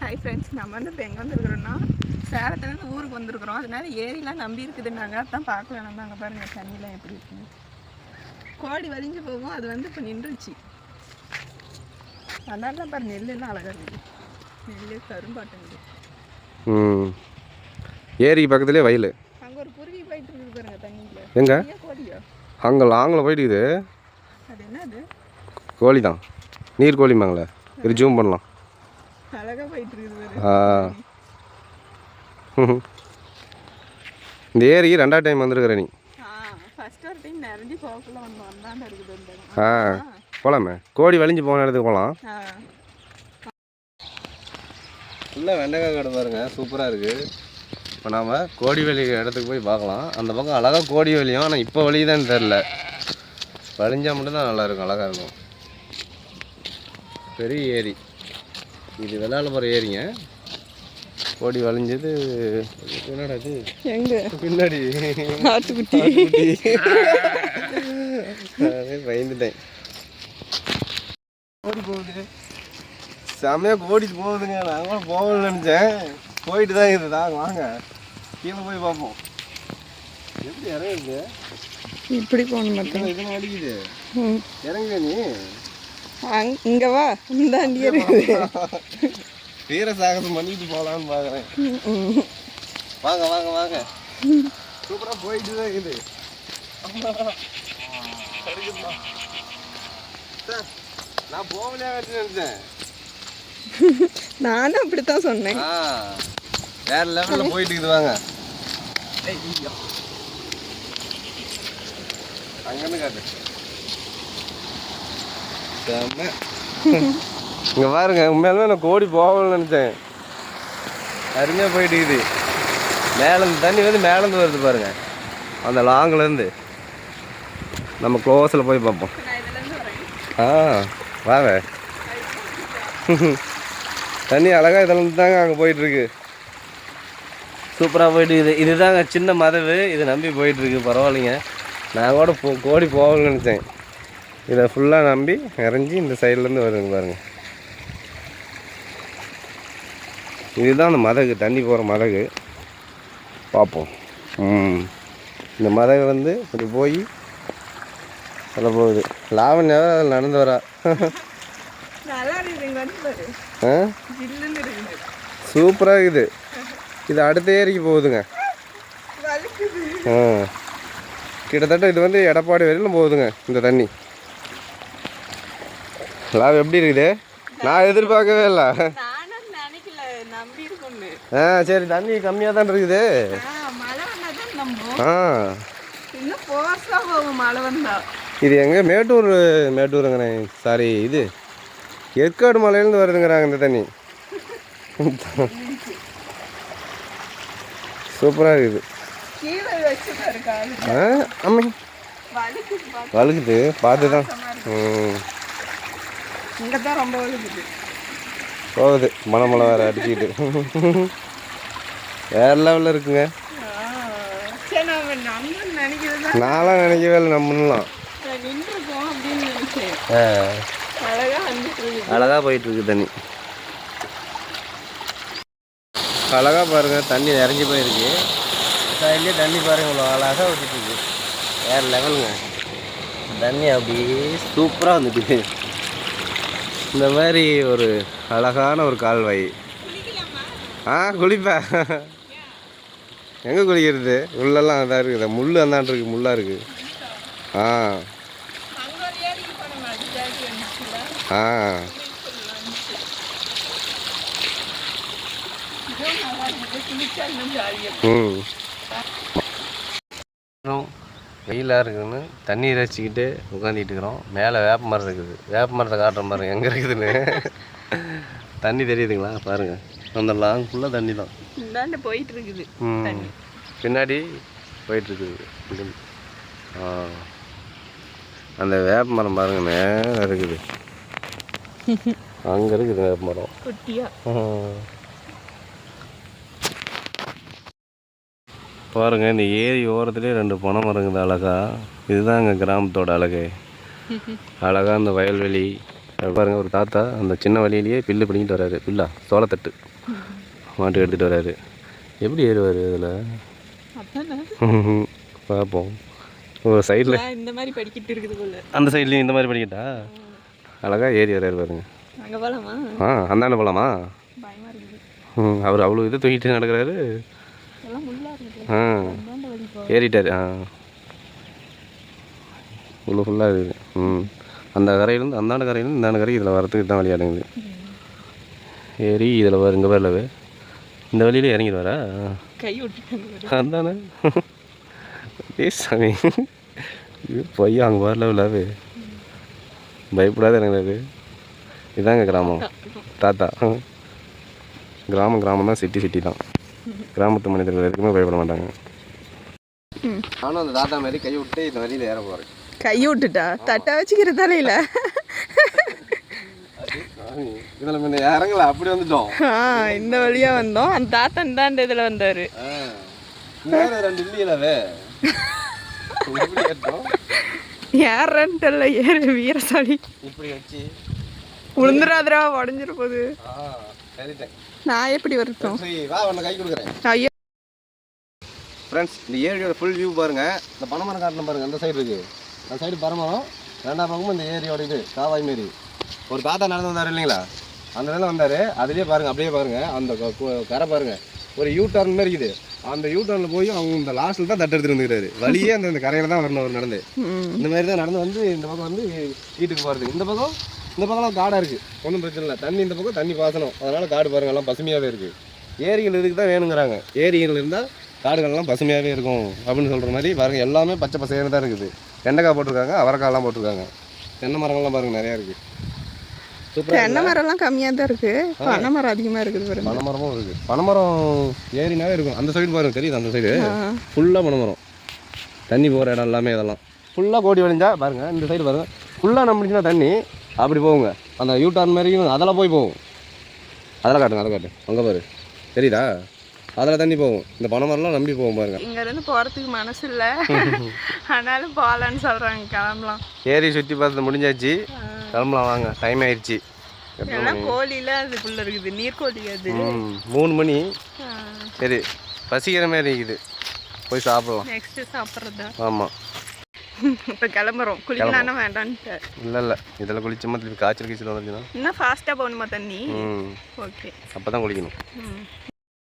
Hi friends, நம்ம வந்து இப்போ எங்கே வந்துருக்குறோன்னா சேலத்துலேருந்து ஊருக்கு வந்திருக்கிறோம். அதனால ஏரிலாம் நம்பி இருக்குதுன்னாங்க. அதான் பார்க்கலாம். நம்ம அங்கே பாருங்கள் தண்ணிலாம் எப்படி இருக்குன்னு. கோடி வலிஞ்சு போகும். அது வந்து இப்போ நின்றுச்சு. அதனால தான் பாரு நெல்லாம் அழகாக இருக்குது. நெல் கரும்பாட்டுங்குது. ஏரிக்கு பக்கத்துலேயே வயல். அங்கே ஒரு குருவி போயிட்டு இருக்குது பாருங்க தண்ணியில். எங்க கோழியா? அங்கே லாங்கில் போயிட்டுக்குது. அது என்ன அது? கோழி தான், நீர் கோழிமாங்களே. இது ஜூம் பண்ணலாம். அழகாக போயிட்டு இருக்குது. இந்த ஏரிக்கு 2வது டைம் வந்துருக்குற நீ. ஃபர்ஸ்ட் ஒரு டைம் நிறைஞ்சு போகக்குள்ள வந்தாண்ட இருக்குது. போகலாமே, கோடி வலிஞ்சு போன இடத்துக்கு போகலாம். ஃபுல்லாக வெண்டைக்காய் கடை பாருங்க, சூப்பராக இருக்குது. இப்போ நாம் கோடி வலி இடத்துக்கு போய் பார்க்கலாம். அந்த பக்கம் அழகாக கோடி வலியும், ஆனால் இப்போ வலிதான் தெரில. வலிஞ்சால் மட்டும்தான் நல்லாயிருக்கும், அழகாக இருக்கும். பெரிய ஏரி இது, வெள்ளால போகிற ஏரிங்க. கோடி வலிஞ்சது என்னடா இது? எங்க பின்னாடி ஆட்டுக்குட்டி பயந்துட்டேன். கோடி போகுது, செம்மையாக கோடி போகுதுங்க. நான் கூட போகணும்னு நினச்சேன், போயிட்டு தான் இருக்குது. வாங்க கீழே போய் பார்ப்போம். எப்படி இறங்குது? இப்படி போகணும் மட்டும். இதெல்லாம் அடிக்குது. இறங்குது நீ இங்க வா, இந்த அண்டியே இருக்குது. வீர சாகசம் பண்ணிட்டு போகலான்னு பார்க்குறேன். வாங்க வாங்க வாங்க, சூப்பராக போயிட்டு தான் இருக்குது. நான் போகலையா நினைச்சேன். நானும் அப்படித்தான் சொன்னேன். வேற லெவலில் போயிட்டு இருக்குது. வாங்க அங்கன்னு காட்டு. இங்கே பாருங்க, உண்மையாலுமே நான் கோடி போகணும்னு நினச்சேன். அருமையாக போயிட்டு இருக்குது. மேலேருந்து தண்ணி வந்து மேலேருந்து வருது பாருங்க, அந்த லாங்கிலேருந்து. நம்ம க்ளோஸில் போய் பார்ப்போம். வாங்க. தண்ணி அழகாக இதில் தாங்க அங்கே போயிட்டுருக்கு. சூப்பராக போயிட்டு இதுதாங்க சின்ன மதவு. இதை நம்பி போயிட்டுருக்கு. பரவாயில்லைங்க. நான் கூட கோடி போகணும்னு நினச்சேன். இதை ஃபுல்லாக நம்பி இறஞ்சி இந்த சைட்லேருந்து வருதுங்க பாருங்கள். இதுதான் அந்த மதகு, தண்ணி போகிற மதகு. பார்ப்போம். இந்த மதகு வந்து இப்படி போய் அதில் போகுது. லாவண்யாவை அதில் நடந்து வரா. சூப்பராக இருக்குது. இது அடுத்த ஏரிக்கு போகுதுங்க. கிட்டத்தட்ட இது வந்து எடப்பாடி வரையிலும் போகுதுங்க இந்த தண்ணி. லாவ் எப்படி இருக்குது? நான் எதிர்பார்க்கவே இல்லை. சரி, தண்ணி கம்மியாக தான் இருக்குது. இது எங்கே? மேட்டூருங்கண்ணே. சாரி, இது ஏற்காடு மலையிலேருந்து வருதுங்கிறாங்க இந்த தண்ணி. சூப்பராக இருக்குது. ஆமாம், வழுக்குது. பார்த்து தான் போகுது. மலை வேறு அடிச்சுக்கிட்டு வேறு லெவலில் இருக்குங்க. நான்லாம் நினைக்கவே இல்லை நம்மலாம். அழகாக போயிட்டுருக்கு தண்ணி. அழகாக பாருங்கள், தண்ணி இறங்கி போயிருக்கு. சைட்லேயே தண்ணி பாருங்கள், இவ்வளோ அழகாக விட்டுட்டுருக்கு. வேறு லெவலுங்க. தண்ணி அப்படியே சூப்பராக வந்துட்டு. இந்த மாதிரி ஒரு அழகான ஒரு கால்வாய். குளிப்பேன். எங்கே குளிக்கிறது? உள்ளெல்லாம் அதான் இருக்குது. முள் அந்தாண்டு இருக்குது, முள்ளாக இருக்குது. வெயிலாக இருக்குதுன்னு தண்ணி ரசிச்சுக்கிட்டு உட்காந்துட்டு இருக்கிறோம். மேலே வேப்ப மரம் இருக்குது. வேப்ப மரத்தை காட்டுற பாருங்க எங்கே இருக்குதுன்னு. தண்ணி தெரியுதுங்களா? பாருங்கள், அந்த லாங் ஃபுல்லாக தண்ணி தான் போயிட்டு இருக்குது. பின்னாடி போயிட்டுருக்குது. அந்த வேப்ப மரம் பாருங்க, மேலே இருக்குது. அங்கே இருக்குது வேப்ப மரம். பாருங்க, இந்த ஏரி ஓரத்துலேயே 2 பனை மரங்குது. அழகா, இதுதான் எங்கள் கிராமத்தோட அழகு. அழகா இந்த வயல்வெளி, அது பாருங்க ஒரு தாத்தா அந்த சின்ன வழியிலேயே பில்லு பிடிங்கிட்டு வராரு. பில்லா சோளத்தட்டு மாட்டுக்கு எடுத்துகிட்டு வராரு. எப்படி ஏறுவார் அதில் பார்ப்போம். ஒரு சைடில் இந்த மாதிரி படிக்கிட்டு இருக்குது போல. அந்த சைட்லேயும் இந்த மாதிரி படிக்கிட்டா அழகாக ஏறி வராரு பாருங்க. அங்கே போகலாமா? அந்தாண்ட போகலாமா? பயமாக இருக்குது. அவர் அவ்வளோ இது தூக்கிட்டு நடக்கிறாரு. எல்லாம் முள்ளா இருக்குது. ஏறிட்டார். இவ்வளோ ஃபுல்லாக இருக்குது. அந்த கரையிலேருந்து அந்தாண்ட கரையிலேருந்து இந்தாண்ட கரை இதில் வரத்துக்கு தான் விளையாடுங்குது. ஏறி இதில் இங்கே வரலவே இந்த வழியிலே இறங்கிடுவாரா? கை விட்டுட்டாங்க. அந்தானே சாமி பையன் அங்கே வரல விழாவே பயப்படாத இறங்குறாரு. இதாங்க கிராமம். தாத்தா கிராமம் தான். சிட்டி தான். கிராமத்து மனிதர்கள் எதுக்குமே பயப்பட மாட்டாங்க. நானும் அந்த தாத்தா மாதிரி கை விட்டு இந்த வழியில் ஏற போகிறேன். கை விட்டுட்டா தட்டை வச்சுக்கிற தலையில இதில் முன்ன இறங்கல அப்படி வந்துட்டோம். இந்த வழியா வந்தோம். அந்த தாத்தா இந்தாண்ட இதில் வந்தாரு. ரெண்டு இல்லையிலவே ஏறன்ட்டு ஏறு வீரசாலி இப்படி வச்சு உளுந்துராதரா உடஞ்சிரு போகுது. நான் எப்படி வரட்டும்? வா உன்னை கை கொடுக்குறேன். ஐயோ ஃப்ரெண்ட்ஸ், இந்த ஏரியோட ஃபுல் வியூ பாருங்கள். இந்த பனைமரம் காட்டணும் பாருங்கள். அந்த சைடு இருக்குது. அந்த சைடு பனைமரம். ரெண்டாம் பக்கமும் இந்த ஏரியோட இது காவாய் மாரி. ஒரு தாத்தா நடந்து வந்தார் இல்லைங்களா? அந்த இடத்துல வந்தார். அதுலேயே பாருங்கள், அப்படியே பாருங்கள். அந்த கரை பாருங்கள், ஒரு யூ டர்ன் மாதிரி இருக்குது. அந்த யூ டர்னில் போய் அவங்க இந்த லாஸ்ட்டில் தான் தட்டு எடுத்துகிட்டு வந்துக்கிறாரு. வழியே அந்த கரையில் தான் வரணும் அவர் நடந்து. இந்த மாதிரி தான் நடந்து வந்து இந்த பக்கம் வந்து வீட்டுக்கு போகிறது. இந்த பக்கம்லாம் காடாக இருக்குது. ஒன்றும் பிரச்சனை இல்லை. தண்ணி இந்த பக்கம் தண்ணி பாசனம். அதனால் காடு பாருங்கள் எல்லாம் பசுமையாகவே இருக்குது. ஏரிகள் இதுக்கு தான் வேணுங்கிறாங்க. ஏரிகள் இருந்தால் காடுகள்லாம் பசுமையாகவே இருக்கும் அப்படின்னு சொல்கிற மாதிரி பாருங்கள். எல்லாமே பச்சை பசையாக தான் இருக்குது. வெண்டைக்காய் போட்டிருக்காங்க, அவரைக்காயெல்லாம் போட்டிருக்காங்க. தென்னை மரங்கள்லாம் பாருங்கள் நிறையா இருக்குது. தென்னை மரம்லாம் கம்மியாக தான் இருக்குது. பனை மரம் அதிகமாக இருக்குது பாருங்க. பனை மரமும் இருக்குது. பனைமரம் ஏரினாவே இருக்கும். அந்த சைடு பாருங்கள், தெரியுது? அந்த சைடு ஃபுல்லாக பனைமரம். தண்ணி போகிற இடம் எல்லாமே இதெல்லாம் ஃபுல்லாக கோடி வழிஞ்சா பாருங்கள். இந்த சைடு பாருங்கள் ஃபுல்லாக நம்பிச்சுன்னா தண்ணி அப்படி போகுங்க. அந்த யூ டர்ன் மாதிரி அதெல்லாம் போகும். அதெல்லாம் காட்டுங்க, அதை காட்டு. அங்கே பாரு, தெரியுதா? அதில் தண்ணி போகும். இந்த பனைமரம்லாம் நம்பி போகும் பாருங்க. இங்கேருந்து போகிறதுக்கு மனசு இல்லை, ஆனாலும் போகலான்னு சொல்கிறாங்க. கிளம்பலாம். ஏரி சுற்றி பார்த்து முடிஞ்சாச்சு, கிளம்பலாம் வாங்க. டைம் ஆயிடுச்சு. எல்லாம் கோழியில் அதுக்குள்ளே இருக்குது. நீர்கோழி அது. 3 மணி. சரி, பசிக்கிற மாதிரி இருக்குது. போய் சாப்பிடலாம். நெக்ஸ்ட்டு சாப்பிட்றது. ஆமாம், இப்போ கிளம்புறோம். குளிக்கலான்னா வேண்டான்ட்டு. இல்லை இதில் குளிச்சோமா திருப்பி காய்ச்சல் வந்துச்சுன்னா இன்னும் ஃபாஸ்ட்டாக போகணுமா தண்ணி? ஓகே, அப்போ தான் குளிக்கணும்.